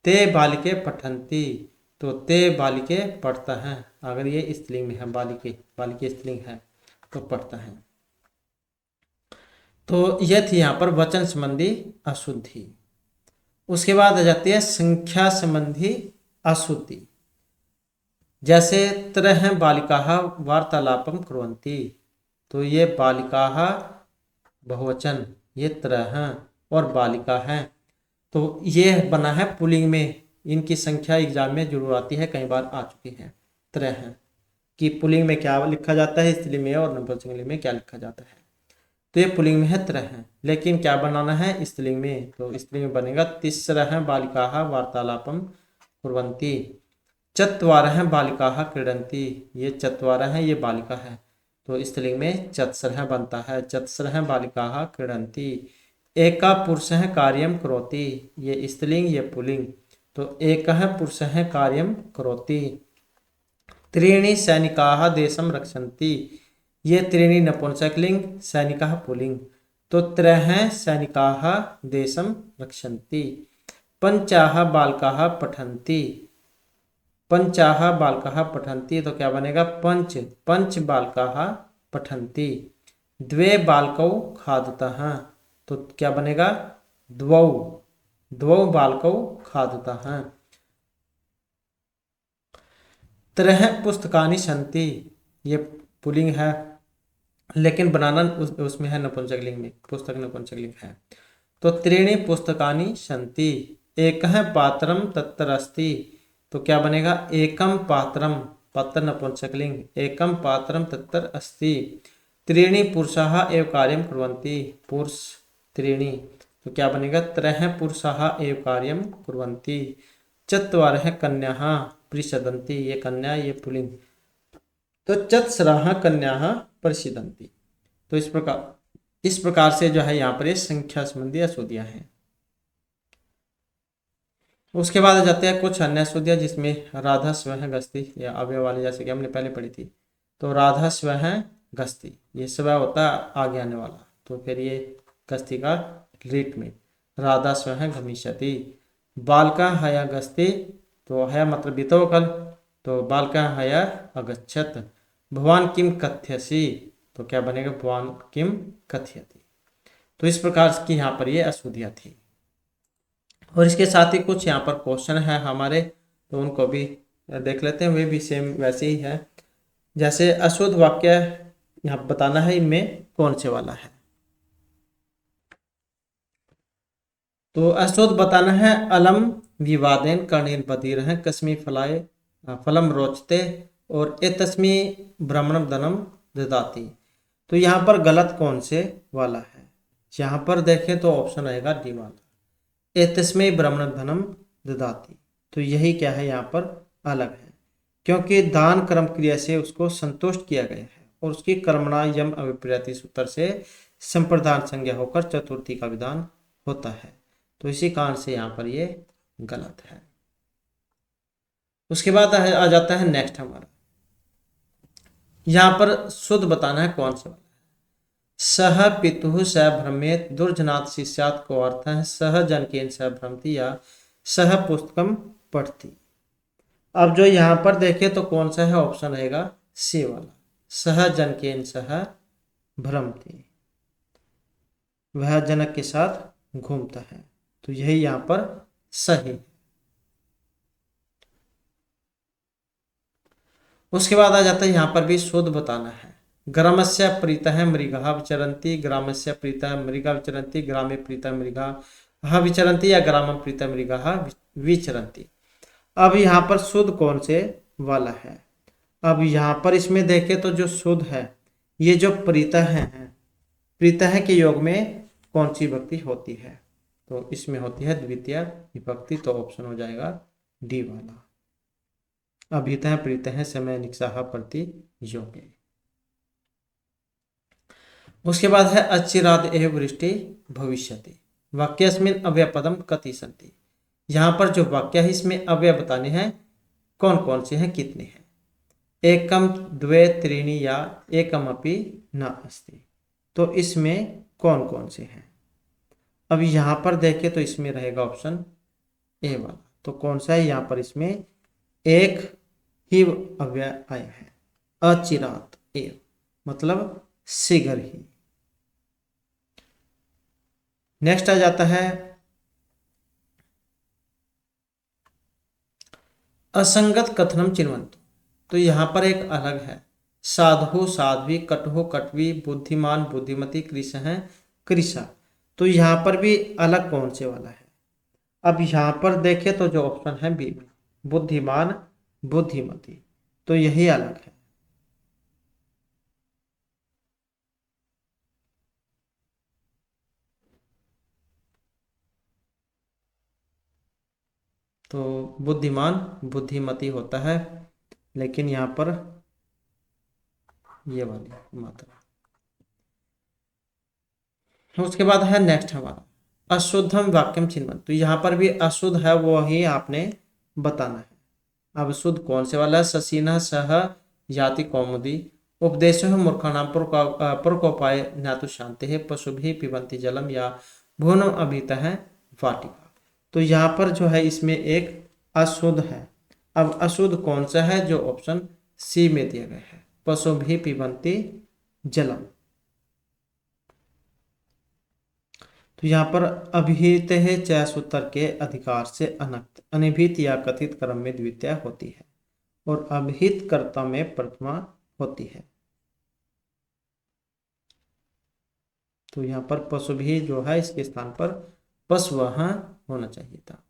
[SPEAKER 1] ते बालिके पठन्ति, तो ते बालिके पढ़ता है, अगर ये स्त्रीलिंग में है, बालिके, बालिके स्त्रीलिंग है तो पढ़ता है। तो यह थी यहाँ पर वचन संबंधी अशुद्धि। उसके बाद आ जाती है संख्या संबंधी अशुद्धि। जैसे त्रयः बालिकाः वार्तालापं कुर्वन्ति, तो ये बालिकाः बहुवचन, ये त्रयः और बालिका है, तो ये बना है पुल्लिंग में। इनकी संख्या एग्जाम में जरूर आती है, कई बार आ चुकी है। त्रयः कि पुल्लिंग में क्या लिखा जाता है, स्त्रीलिंग में, और नपुंसकलिंग में क्या लिखा जाता है, तो ये पुल्लिंग में है त्रयः। लेकिन क्या बनाना है स्त्रीलिंग में, तो स्त्रीलिंग में बनेगा तिस्रः बालिकाः वार्तालापं कुर्वन्ति। चत्वारः बालिकाः क्रीडन्ति, ये चत्वारः है, ये बालिका है, तो स्त्रीलिंग में चत्सरः बनता है, चत्सरः बालिकाः क्रीडन्ति। एका पुरुषः कार्यं करोति, ये स्त्रीलिंग, ये पुल्लिंग, तो एकः पुरुषः कार्यं करोति। त्रीणि सैनिकाः देशं रक्षन्ति, ये त्रीणि नपुंसकलिंग, सैनिकाः पुल्लिंग, तो त्रयः सैनिकाः देशं रक्षन्ति। पंचाः बालकाः पठन्ति, पंचाः बालकाः पठन्ति, तो क्या बनेगा? पंच, पंच बालकाः पठन्ति। द्वे बालकौ खादतः, तो क्या बनेगा? द्वौ, द्वौ बालकौ खादतः। त्रयः पुस्तकानि सन्ति, ये पुल्लिंग है, लेकिन बनाना उसमें है नपुंसकलिंग में, पुस्तक नपुंसकलिंग है, तो त्रीणि पुस्तकानि सन्ति। एकः पात्रं तत्र अस्ति, तो क्या बनेगा? एकम पात्रम, पात्र नपुंसकलिंग, एकम पात्रम तत्र अस्ति। त्रीणि पुरुषाः एव कार्यं कुर्वन्ति, पुरुष त्रीणि, तो क्या बनेगा? त्रयः पुरुषाः एव कार्यं कुर्वन्ति। चत्वारः कन्याः परिषदन्ति, ये कन्या, ये पुल्लिंग, तो चत्सराः कन्याः परिषदन्ति। तो इस प्रकार से जो है यहाँ पर संख्या संबंधी अशुद्धियां हैं। उसके बाद आ जाते हैं कुछ अन्य अशुद्धियां, जिसमें राधा स्वः गस्ती या अव्यय वाली, जैसे कि हमने पहले पढ़ी थी, तो राधा स्वः गस्ती, ये स्वः होता है आगे आने वाला, तो फिर ये गस्ती का रीट में। राधा स्वयं गमिष्यति। बालका हया गस्ति, तो हया मतलब बीतो कल, तो बालका हया अगच्छत। भवान किम कथ्यसि, तो क्या बनेगा भवान किम कथयति। तो इस प्रकार की यहाँ पर ये अशुद्धियाँ थी। और इसके साथ ही कुछ यहाँ पर क्वेश्चन है हमारे, तो उनको भी देख लेते हैं। वे भी सेम वैसे ही है, जैसे अशुद्ध वाक्य यहाँ बताना है, इनमें कौन से वाला है। तो अशुद्ध बताना है, अलम विवादेन कर्णेन बधिर है कस्मी फलाए फलम रोचते और एतस्मी ब्राह्मणम धनम ददाति। तो यहाँ पर गलत कौन से वाला है, यहाँ पर देखें तो ऑप्शन रहेगा डी वाला, एतस्मै ब्राह्मण धनम ददाति। तो यही क्या है यहाँ पर अलग है, क्योंकि दान कर्म क्रिया से उसको संतुष्ट किया गया है और उसकी कर्मणा यम अभिप्रेति सूत्र से संप्रदान संज्ञा होकर चतुर्थी का विधान होता है। तो इसी कारण से यहाँ पर ये गलत है। उसके बाद आ जाता है नेक्स्ट हमारा, यहाँ पर शुद्ध बताना है कौन सा वाला। सह पितुः स भ्रमेत दुर्जनात् शिष्यात् को अर्थ है सह जनकेन स भ्रमति या सह पुस्तकम पठति। अब जो यहाँ पर देखें तो कौन सा है, ऑप्शन रहेगा सी वाला, सह जनकेन सह भ्रमति, वह जनक के साथ घूमता है। तो यही यहाँ पर सही है। उसके बाद आ जाता है यहाँ पर भी शुद्ध बताना है, ग्रामस्य प्रीतः मृगः विचरन्ति, ग्रामस्य प्रीतः मृगः विचरन्ति, ग्रामे प्रीतः मृगः विचरन्ति या ग्रामं प्रीतः मृगः विचरन्ति। अब यहाँ पर शुद्ध कौन से वाला है। अब यहाँ पर इसमें देखें तो जो शुद्ध है, ये जो प्रीतः है, प्रीतः के योग में कौन सी विभक्ति होती है, तो इसमें होती है द्वितीय विभक्ति। तो ऑप्शन हो जाएगा डी वाला, अभितः प्रीतः समय निक्षाह प्रति योगे। उसके बाद है अचिराद एव वृष्टि भविष्यति, वाक्यस्मिन् अव्ययपदम कति सन्ति। यहाँ पर जो वाक्य है इसमें अव्यय बताने हैं, कौन कौन से हैं, कितने हैं। एकम द्वे त्रीणि या एकम अपि न अस्ति। तो इसमें कौन कौन से हैं। अब यहाँ पर देखें तो इसमें रहेगा ऑप्शन ए वाला। तो कौन सा है यहाँ पर, इसमें एक ही अव्यय आया है, अचिरात एव मतलब शीघ्र ही। नेक्स्ट आ जाता है असंगत कथनम चिन्वन्तु। तो यहाँ पर एक अलग है, साधु साध्वी कटहो कटवी बुद्धिमान बुद्धिमती कृष है कृषा। तो यहाँ पर भी अलग कौन से वाला है। अब यहाँ पर देखें तो जो ऑप्शन है बी में, बुद्धिमान बुद्धिमती, तो यही अलग है। तो बुद्धिमान बुद्धिमती होता है, लेकिन यहाँ पर ये वाली मात्रा। उसके बाद है नेक्स्ट हमारा अशुद्धम वाक्यम चिन्वन्तु। तो यहाँ पर भी अशुद्ध है वो ही आपने बताना है। अब शुद्ध कौन से वाला है, ससीना सह याति कौमुदी उपदेशो मूर्खाणाम प्रकोपाय ज्ञातु शांति है पशुभि पिबंती जलम या भुवनम अभित है वाटिका। तो यहाँ पर जो है इसमें एक अशुद्ध है। अब अशुद्ध कौन सा है, जो ऑप्शन सी में दिया गया है, पशुभि पिबंती जलम। तो यहाँ पर अभिहित है च सूत्र के अधिकार से अनक्त अनिभित या कथित क्रम में द्वितीय होती है और अभिहित कर्ता में प्रथमा होती है। तो यहाँ पर पशु भी जो है इसके स्थान पर पशुवह होना चाहिए था।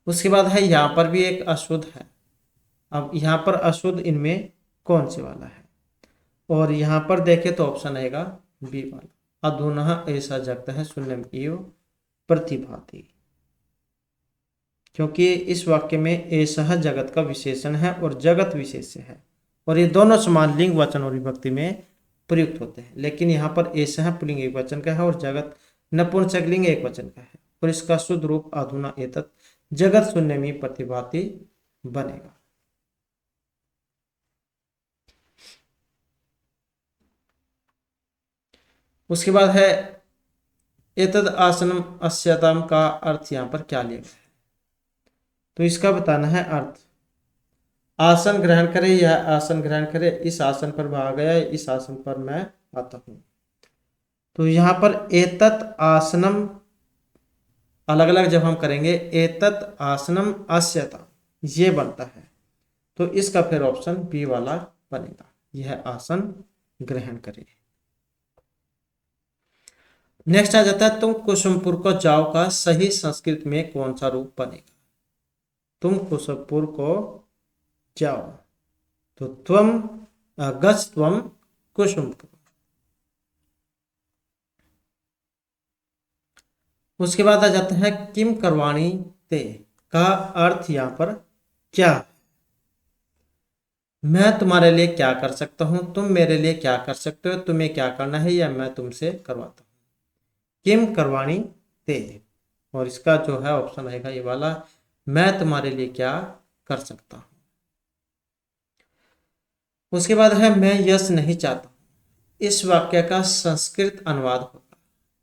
[SPEAKER 1] उसके बाद है यहाँ पर भी एक अशुद्ध है। अब यहाँ पर अशुद्ध इनमें कौन से वाला है, और यहाँ पर देखें तो ऑप्शन आएगा बी वाला, अधुना ऐसा जगत है शून्यम एव प्रतिभाति। क्योंकि इस वाक्य में ऐसा जगत का विशेषण है और जगत विशेष्य है, और ये दोनों समान लिंग वचन और विभक्ति में प्रयुक्त होते हैं। लेकिन यहाँ पर ऐसा पुल्लिंग एक वचन का है और जगत नपुंसकलिंग एक वचन का है, और इसका शुद्ध रूप अधुना एतत् जगत शून्यमी प्रतिभाति बनेगा। उसके बाद है एतद आसनम अस्यताम का अर्थ यहाँ पर क्या लिया गया है, तो इसका बताना है अर्थ। आसन ग्रहण करे, यह आसन ग्रहण करे, इस आसन पर वह आ गया, इस आसन पर मैं आता हूँ। तो यहाँ पर एतत् आसनम अलग अलग जब हम करेंगे, एतत् आसनम अस्यता ये बनता है, तो इसका फिर ऑप्शन बी वाला बनेगा, यह आसन ग्रहण करे। नेक्स्ट आ जाता है तुम कुसुमपुर को जाओ का सही संस्कृत में कौन सा रूप बनेगा। तुम कुसुमपुर को जाओ, तो त्वम गच्छ त्वम कुसुमपुर। उसके बाद आ जाता है किम करवाणी ते का अर्थ यहाँ पर क्या, मैं तुम्हारे लिए क्या कर सकता हूं, तुम मेरे लिए क्या कर सकते हो, तुम्हें क्या करना है या मैं तुमसे करवाता हूं। किम करवाणी ते, और इसका जो है ऑप्शन रहेगा ये वाला, मैं तुम्हारे लिए क्या कर सकता हूं। उसके बाद है मैं यश नहीं चाहता, इस वाक्य का संस्कृत अनुवाद होगा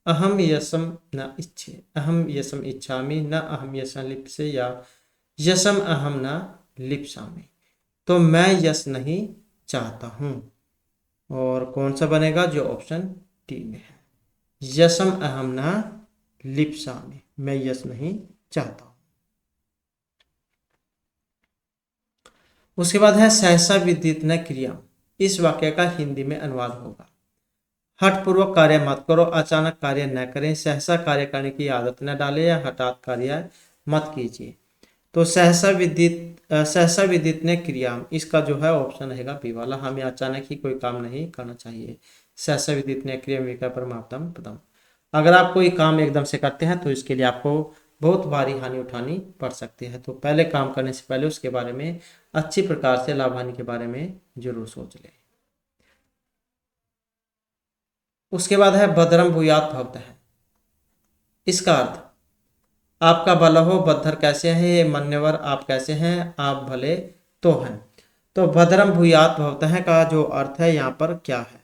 [SPEAKER 1] अहम यशम न इच्छे, अहम यशम इच्छामि, न अहम यशम लिप्से, या यशम अहम न लिप्सामि। तो मैं यश नहीं चाहता हूं, और कौन सा बनेगा, जो ऑप्शन डी में है, यशम अहम न लिप्सामि, मैं यश नहीं चाहता हूं। उसके बाद है सहसा विदित न क्रिया, इस वाक्य का हिंदी में अनुवाद होगा हठपूर्वक कार्य मत करो, अचानक कार्य न करें, सहसा कार्य करने की आदत न डालें, या हठात कार्य मत कीजिए। तो सहसा विदित ने क्रिया, इसका जो है ऑप्शन रहेगा बी वाला, हमें अचानक ही कोई काम नहीं करना चाहिए। सहसा विदित ने क्रिया विका परमाप्तम पदम, अगर आप कोई काम एकदम से करते हैं तो इसके लिए आपको बहुत भारी हानि उठानी पड़ सकती है, तो पहले काम करने से पहले उसके बारे में अच्छी प्रकार से लाभ हानि के बारे में जरूर सोच लें। उसके बाद है भद्रम भूयात भवतः, इसका अर्थ आपका भला हो, बद्धर कैसे हैं, मान्यवर आप कैसे हैं, आप भले तो हैं। तो भद्रम भूयात भवतः का जो अर्थ है यहाँ पर क्या है,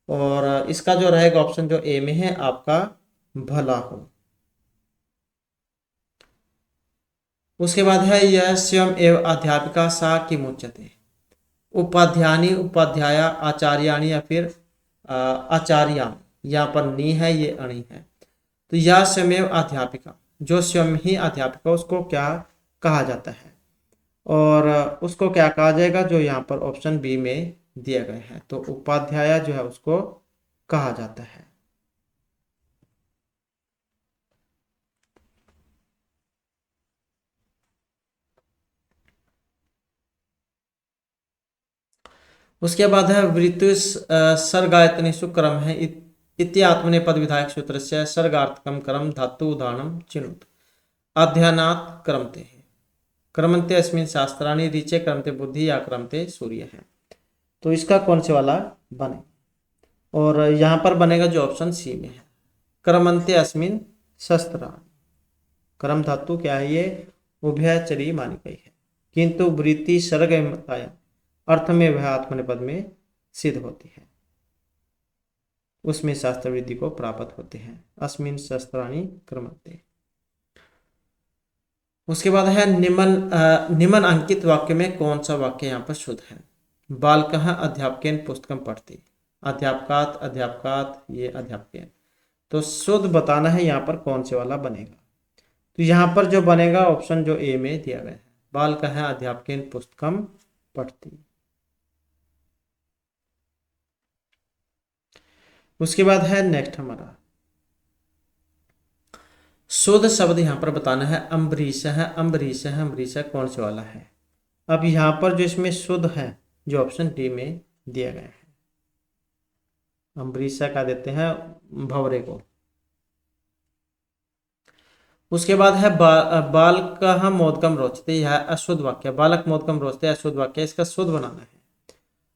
[SPEAKER 1] और इसका जो रहेगा ऑप्शन जो ए में है, आपका भला हो। उसके बाद है यह स्वयं एवं अध्यापिका सा की मुच्यते, उपाध्यानी उपाध्याया आचार्याणी, या फिर आचार्या, यहाँ पर नी है, ये अणी है। तो यह स्वयं अध्यापिका, जो स्वयं ही अध्यापिका, उसको क्या कहा जाता है, और उसको क्या कहा जाएगा, जो यहाँ पर ऑप्शन बी में दिया गया है, तो उपाध्याय जो है उसको कहा जाता है। उसके बाद है वृत्ति सर्गायतनेषु क्रम है, इति आत्मनेपद विधायक सूत्र से सर्गार्थकम क्रम धातु उदाहरणम चिनुत अध्ययनात् क्रमते क्रमते अस्मिन् शास्त्राणि ऋचे क्रमते बुद्धि या क्रमते सूर्य है। तो इसका कौन से वाला बने, और यहाँ पर बनेगा जो ऑप्शन सी में है, क्रमंते अस्मिन् शस्त्राणि। क्रम धातु क्या है, ये उभयचरी मानी गई है, किंतु वृत्ति सर्ग अर्थ में वह आत्मनेपद में सिद्ध होती है, उसमें शास्त्र विधि को प्राप्त होते हैं। अस्मिन् शस्त्राणि क्रमते। उसके बाद है निम्न अंकित वाक्य में कौन सा वाक्य यहाँ पर शुद्ध है। बालकः अध्यापकेन पुस्तकम पढ़ति, अध्यापकात अध्यापकात, ये अध्यापकेन, तो शुद्ध बताना है यहाँ पर कौन से वाला बनेगा। तो यहाँ पर जो बनेगा ऑप्शन जो ए में दिया गया है, बालकः अध्यापकेन पुस्तकम पढ़ति। उसके बाद है नेक्स्ट हमारा शुद्ध शब्द यहाँ पर बताना है अम्बरीश है, अम्बरीश है, अम्बरीश कौन से वाला है। अब यहाँ पर जो इसमें शुद्ध है, जो ऑप्शन डी में दिया गया है, अम्बरीश का देते हैं भवरे को। उसके बाद है बालकः मोदकम रोचते, यह अशुद्ध वाक्य, बालक मोदकम रोचते अशुद्ध वाक्य, इसका शुद्ध बनाना है।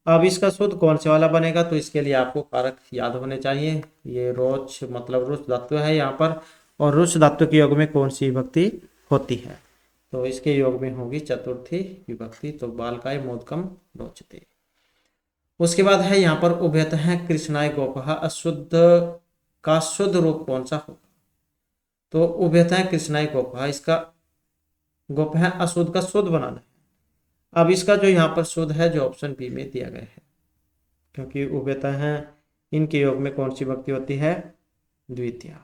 [SPEAKER 1] अब इसका शुद्ध कौन से वाला बनेगा, तो इसके लिए आपको कारक याद होने चाहिए। ये रोच मतलब रुच धातु है यहाँ पर, और रुच धातु के योग में कौन सी विभक्ति होती है, तो इसके योग में होगी चतुर्थी विभक्ति, तो बालकाय मोदकम रोचते। उसके बाद है यहाँ पर उभयतः कृष्णाय गोपः, अशुद्ध का शुद्ध रूप कौन सा होगा, तो उभयतः कृष्णाई गोप है, इसका गोप है अशुद्ध का शुद्ध बनाना है। अब इसका जो यहाँ पर शुद्ध है जो ऑप्शन बी में दिया गया है, क्योंकि उभयतः है इनके योग में कौन सी भक्ति होती है? द्वितीया।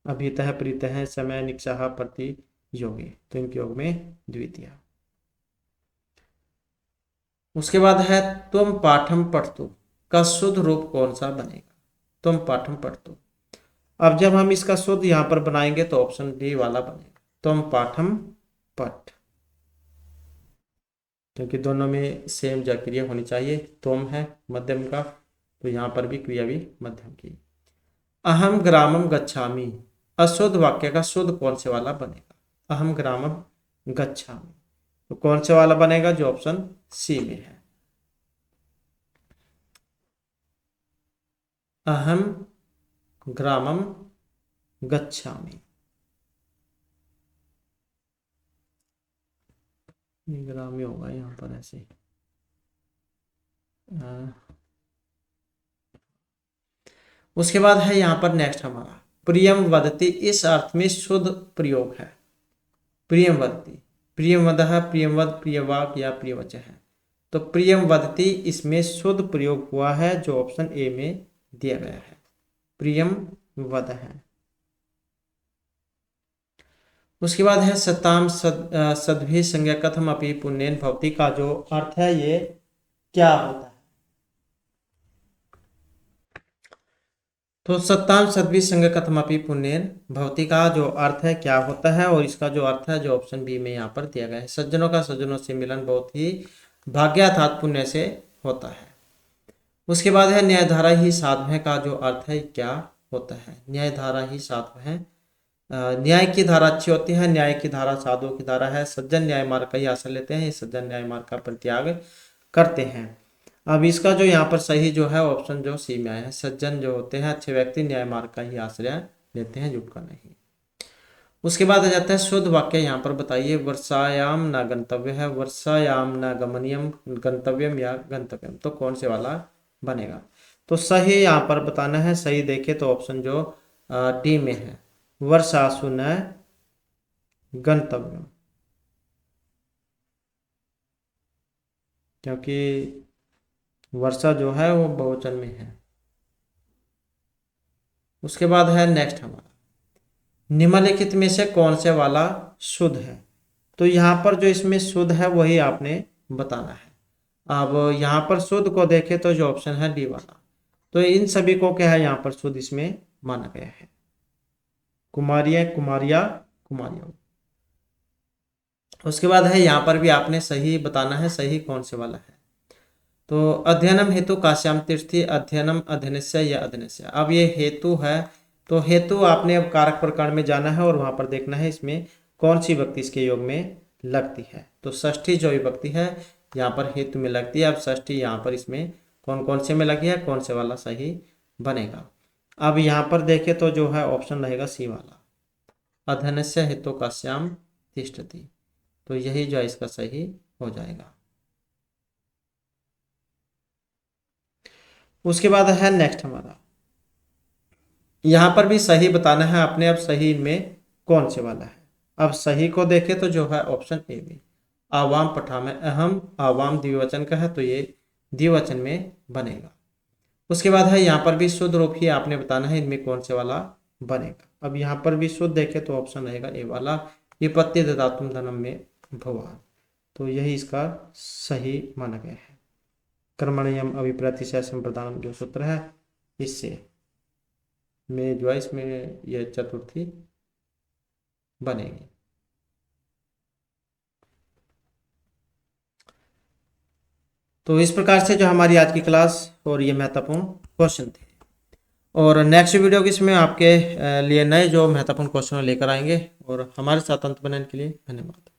[SPEAKER 1] अभितः प्रीतः समय निक्षाह प्रति योगी, तो इनके योग में द्वितीया। उसके बाद है तुम पाठम पढ़तु का शुद्ध रूप कौन सा बनेगा? तुम पाठम पढ़तु। अब जब हम इसका शुद्ध यहाँ पर बनाएंगे तो ऑप्शन डी वाला बनेगा, तुम पाठम पठ, क्योंकि दोनों में सेम जो क्रिया होनी चाहिए। तुम है मध्यम का, तो यहाँ पर भी क्रिया भी मध्यम की। अहम ग्रामम गच्छामि, अशुद्ध वाक्य का शुद्ध कौन से वाला बनेगा? अहम ग्रामम गच्छामि, तो कौन से वाला बनेगा? जो ऑप्शन सी में है, अहम ग्रामम गच्छामि। ग्रामी होगा यहाँ पर ऐसे। उसके बाद है यहाँ पर नेक्स्ट हमारा प्रियम वदति, इस अर्थ में शुद्ध प्रयोग है। प्रियम वदति, प्रियम वदः, प्रियमवद, प्रियवाक या प्रियवचः है। तो प्रियम वदति इसमें शुद्ध प्रयोग हुआ है जो ऑप्शन ए में दिया गया है, प्रियम वद है। उसके बाद है सताम सद्भि संज्ञा कथम अपि पुण्येन भवति का जो अर्थ है ये क्या होता है? तो सत्ताम सद्भि संज्ञा कथम अपि पुण्येन भवति का जो अर्थ है क्या होता है? और इसका जो अर्थ है जो ऑप्शन बी में यहाँ पर दिया गया है, सज्जनों का सज्जनों से मिलन बहुत ही भाग्यार्थात पुण्य से होता है। उसके बाद है न्यायधारा ही साधु है का जो अर्थ है क्या होता है? न्यायधारा ही साधु है, न्याय की धारा अच्छी होती है, न्याय की धारा साधु की धारा है। सज्जन न्याय मार्ग का ही आश्रय लेते हैं, सज्जन न्याय मार्ग का परित्याग करते हैं। अब इसका जो यहाँ पर सही जो है ऑप्शन जो सी में आया है, सज्जन जो होते हैं अच्छे व्यक्ति न्याय मार्ग का ही आश्रय लेते हैं, झूठ का नहीं। उसके बाद आ जाता है शुद्ध वाक्य, यहाँ पर बताइए। वर्षायाम न गंतव्य है, वर्षायाम न गमनियम, गंतव्यम या गंतव्यम, तो कौन से वाला बनेगा? तो सही यहाँ पर बताना है। सही देखे तो ऑप्शन जो डी में है, वर्षासु न गंतव्यम, क्योंकि वर्षा जो है वो बहुवचन में है। उसके बाद है नेक्स्ट हमारा निम्नलिखित में से कौन से वाला शुद्ध है? तो यहाँ पर जो इसमें शुद्ध है वही आपने बताना है। अब यहाँ पर शुद्ध को देखें तो जो ऑप्शन है डी वाला, तो इन सभी को क्या है यहाँ पर शुद्ध इसमें माना गया है, कुमारिया कुमारिया कुमारियों। उसके बाद है यहाँ पर भी आपने सही बताना है, सही कौन से वाला है। तो अध्ययनम हेतु काश्याम तीर्थी, अध्ययनम अध्ययनस्य या अध्ययनस्य। अब ये हेतु है, तो हेतु आपने अब कारक प्रकरण में जाना है और वहां पर देखना है इसमें कौन सी विभक्ति इसके योग में लगती है। तो षष्ठी जो विभक्ति है यहाँ पर हेतु में लगती है। अब षष्ठी यहाँ पर इसमें कौन कौन से में लगी है, कौन से वाला सही बनेगा? अब यहाँ पर देखे तो जो है ऑप्शन रहेगा सी वाला, अध्ययनस्य हेतु काश्याम तिष्ठति, तो यही जो है इसका सही हो जाएगा। उसके बाद है नेक्स्ट हमारा, यहाँ पर भी सही बताना है आपने। अब सही इनमें कौन से वाला है? अब सही को देखे तो जो है ऑप्शन ए में, आवाम पठा में अहम, आवाम द्विवचन का है तो ये द्विवचन में बनेगा। उसके बाद है यहाँ पर भी शुद्ध रूप ही आपने बताना है इनमें कौन से वाला बनेगा। अब यहाँ पर भी शुद्ध देखे तो ऑप्शन रहेगा ए वाला, विपत्ति ददातुम धनम में भवान, तो यही इसका सही माना गया है। कर्मण्यम अभिप्रतिशय संप्रदान जो सूत्र है इससे में जो है इसमें यह चतुर्थी बनेगी। तो इस प्रकार से जो हमारी आज की क्लास और ये महत्वपूर्ण क्वेश्चन थे, और नेक्स्ट वीडियो की इसमें आपके लिए नए जो महत्वपूर्ण क्वेश्चन लेकर आएंगे। और हमारे साथ अंत बनाने के लिए धन्यवाद।